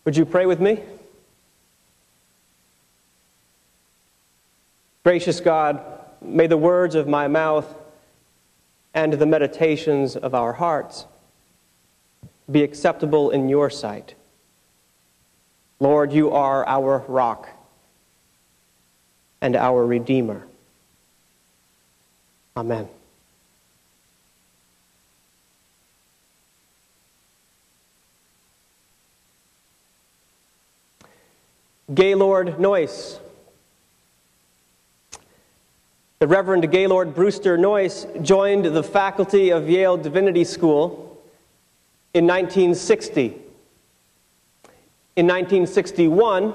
Would you pray with me? Gracious God, may the words of my mouth and the meditations of our hearts be acceptable in your sight. Lord, you are our rock and our Redeemer. Amen. Gaylord Noyce. The Reverend Gaylord Brewster Noyce joined the faculty of Yale Divinity School in 1960. In 1961,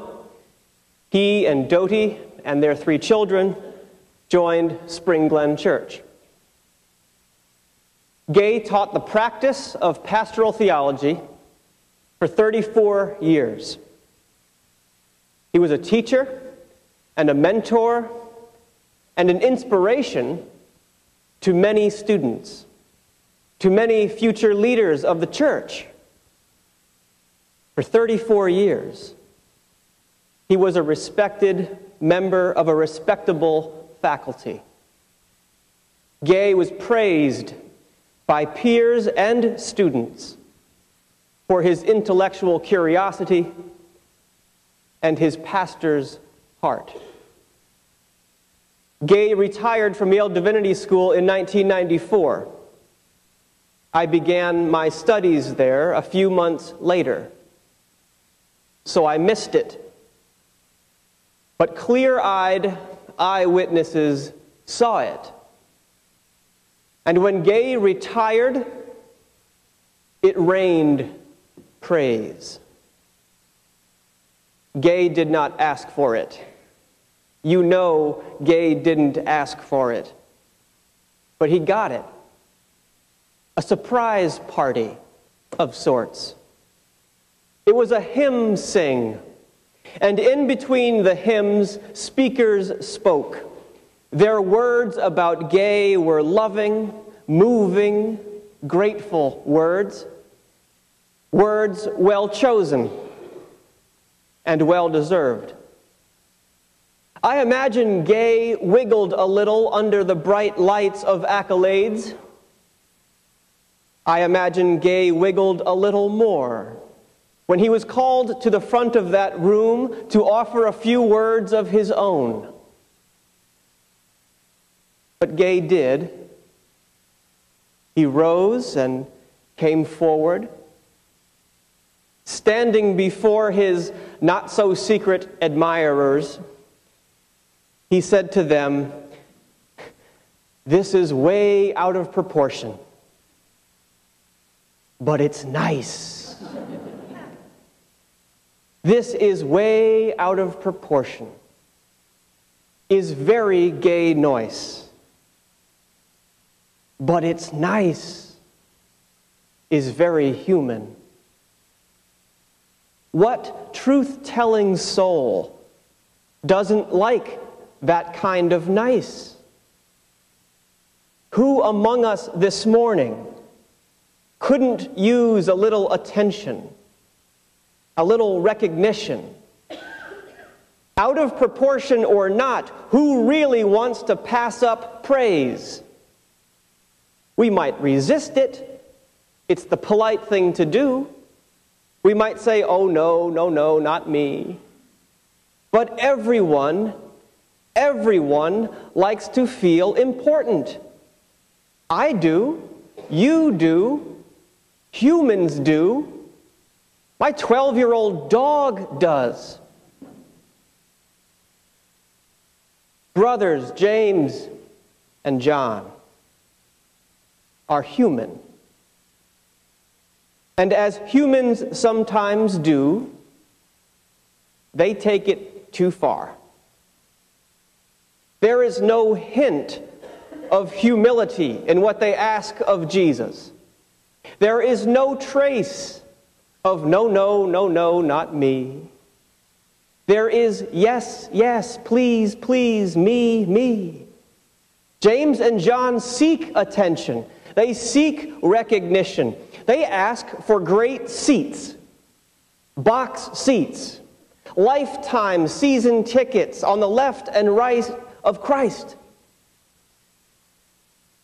he and Doty and their 3 children joined Spring Glen Church. Gay taught the practice of pastoral theology for 34 years. He was a teacher and a mentor and an inspiration to many students, to many future leaders of the church. For 34 years, he was a respected member of a respectable faculty. Gay was praised by peers and students for his intellectual curiosity and his pastor's heart. Gay retired from Yale Divinity School in 1994. I began my studies there a few months later, so I missed it. But clear-eyed eyewitnesses saw it. And when Gay retired, it rained praise. Gay did not ask for it. You know Gay didn't ask for it. But he got it. A surprise party of sorts. It was a hymn sing. And in between the hymns, speakers spoke. Their words about Gay were loving, moving, grateful words. Words well chosen and well-deserved. I imagine Gay wiggled a little under the bright lights of accolades. I imagine Gay wiggled a little more when he was called to the front of that room to offer a few words of his own. But Gay did. He rose and came forward. Standing before his not-so-secret admirers, he said to them, "This is way out of proportion, but it's nice." This is way out of proportion, is very Gay Noyce, but it's nice, is very human. What truth-telling soul doesn't like that kind of nice? Who among us this morning couldn't use a little attention, a little recognition? Out of proportion or not, who really wants to pass up praise? We might resist it. It's the polite thing to do. We might say, "Oh, no, no, no, not me." But everyone likes to feel important. I do. You do. Humans do. My 12-year-old dog does. Brothers James and John are human. And as humans sometimes do, they take it too far. There is no hint of humility in what they ask of Jesus. There is no trace of no, no, no, no, not me. There is yes, yes, please, please, me. James and John seek attention. They seek recognition. They ask for great seats. box seats, lifetime season tickets on the left and right of Christ.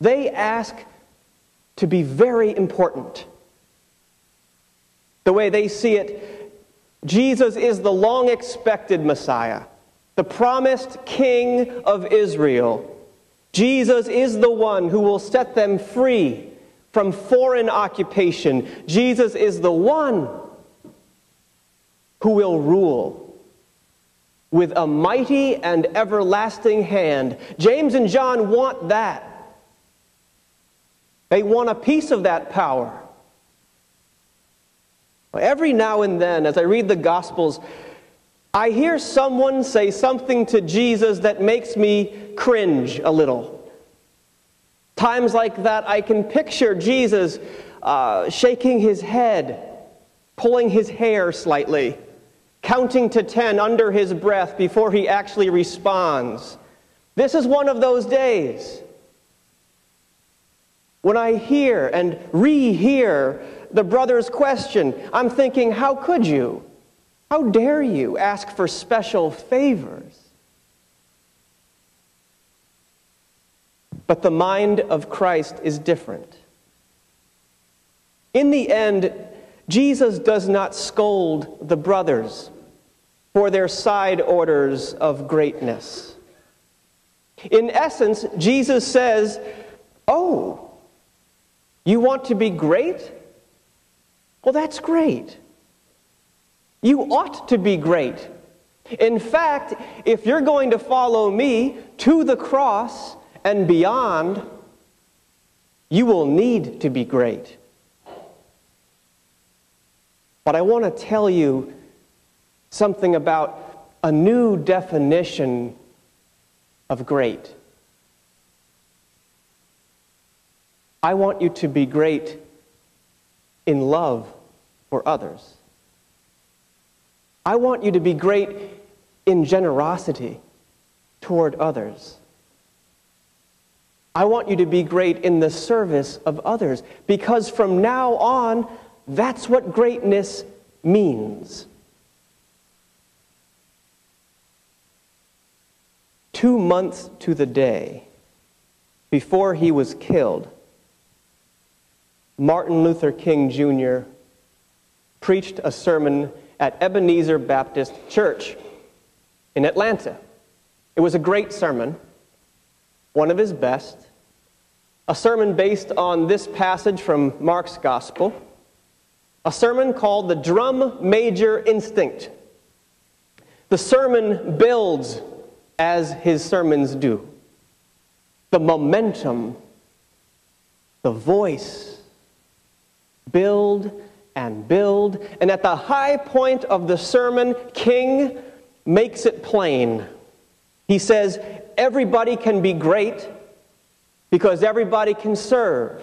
They ask to be very important. The way they see it, Jesus is the long-expected Messiah, the promised King of Israel. Jesus is the one who will set them free from foreign occupation. Jesus is the one who will rule with a mighty and everlasting hand. James and John want that. They want a piece of that power. Every now and then, as I read the Gospels, I hear someone say something to Jesus that makes me cringe a little. Times like that, I can picture Jesus shaking his head, pulling his hair slightly, counting to 10 under his breath before he actually responds. This is one of those days when I hear and rehear the brother's question. I'm thinking, how could you? How dare you ask for special favors? But the mind of Christ is different. In the end, Jesus does not scold the brothers for their side orders of greatness. In essence, Jesus says, "Oh, you want to be great? Well, that's great. You ought to be great. In fact, if you're going to follow me to the cross and beyond, you will need to be great." But I want to tell you something about a new definition of great. I want you to be great in love for others. I want you to be great in generosity toward others. I want you to be great in the service of others, because from now on, that's what greatness means. 2 months to the day before he was killed, Martin Luther King Jr. preached a sermon at Ebenezer Baptist Church in Atlanta. It was a great sermon, one of his best, a sermon based on this passage from Mark's Gospel, a sermon called the Drum Major Instinct. The sermon builds as his sermons do. The momentum, the voice, build and build. And at the high point of the sermon, King makes it plain. He says, everybody can be great because everybody can serve.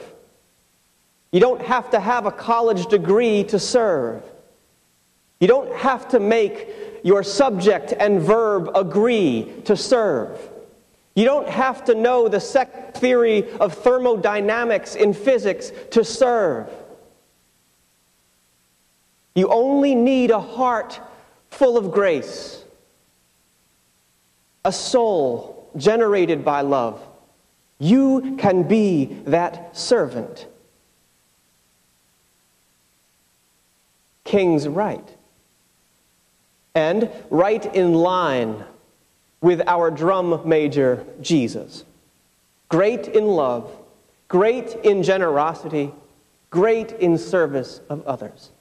You don't have to have a college degree to serve. You don't have to make your subject and verb agree to serve. You don't have to know the second theory of thermodynamics in physics to serve. You only need a heart full of grace, a soul generated by love. You can be that servant. King's right. And right in line with our drum major, Jesus. Great in love, great in generosity, great in service of others.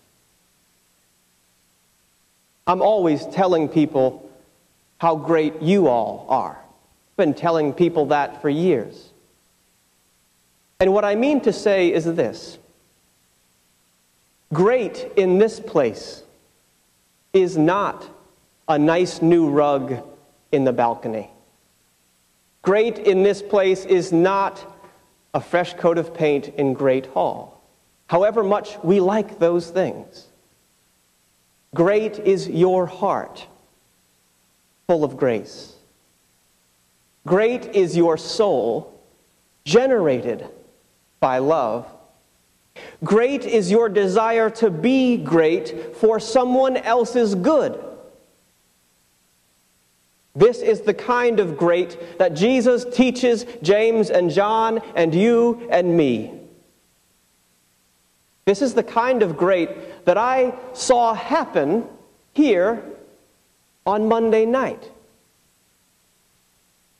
I'm always telling people how great you all are. I've been telling people that for years. And what I mean to say is this. Great in this place is not a nice new rug in the balcony. Great in this place is not a fresh coat of paint in Great Hall, however much we like those things. Great is your heart, full of grace. Great is your soul, generated by love. Great is your desire to be great for someone else's good. This is the kind of great that Jesus teaches James and John and you and me. This is the kind of great that I saw happen here on Monday night.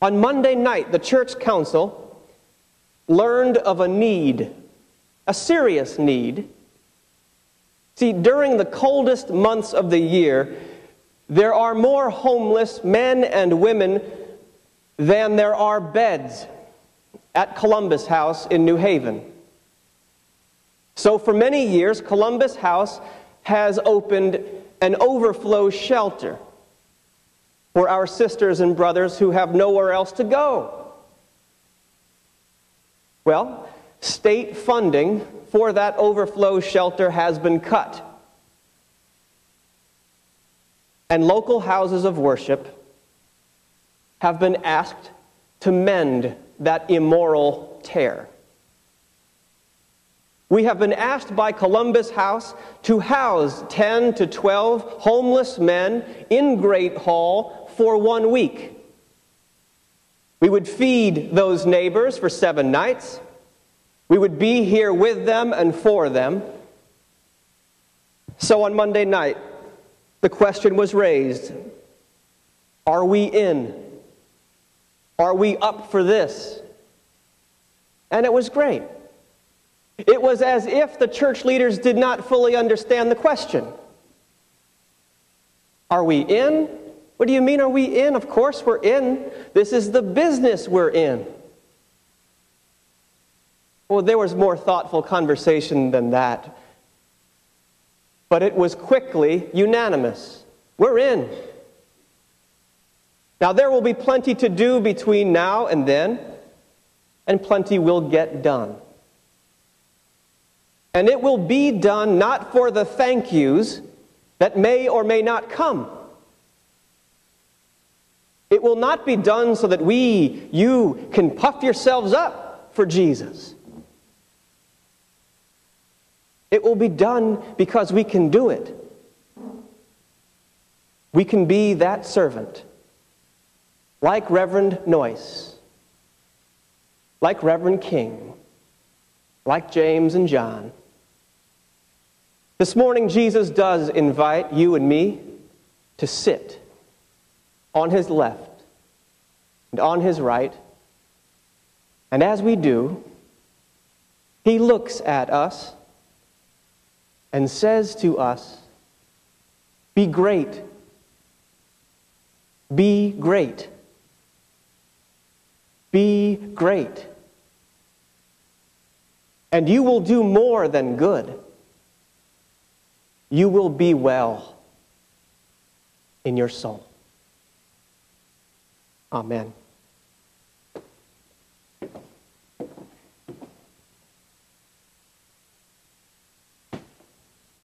On Monday night, the church council learned of a need, a serious need. See, during the coldest months of the year, there are more homeless men and women than there are beds at Columbus House in New Haven. So for many years, Columbus House has opened an overflow shelter for our sisters and brothers who have nowhere else to go. Well, state funding for that overflow shelter has been cut. And local houses of worship have been asked to mend that immoral tear. We have been asked by Columbus House to house 10 to 12 homeless men in Great Hall for 1 week. We would feed those neighbors for 7 nights. We would be here with them and for them. So on Monday night, the question was raised, are we in? Are we up for this? And it was great. It was as if the church leaders did not fully understand the question. Are we in? What do you mean, are we in? Of course we're in. This is the business we're in. Well, there was more thoughtful conversation than that. But it was quickly unanimous. We're in. Now, there will be plenty to do between now and then, and plenty will get done. And it will be done not for the thank yous that may or may not come. It will not be done so that you can puff yourselves up for Jesus. It will be done because we can do it. We can be that servant, like Reverend Noyce, like Reverend King, like James and John. This morning, Jesus does invite you and me to sit on his left and on his right. And as we do, he looks at us and says to us, be great. Be great. Be great. And you will do more than good. You will be well in your soul. Amen.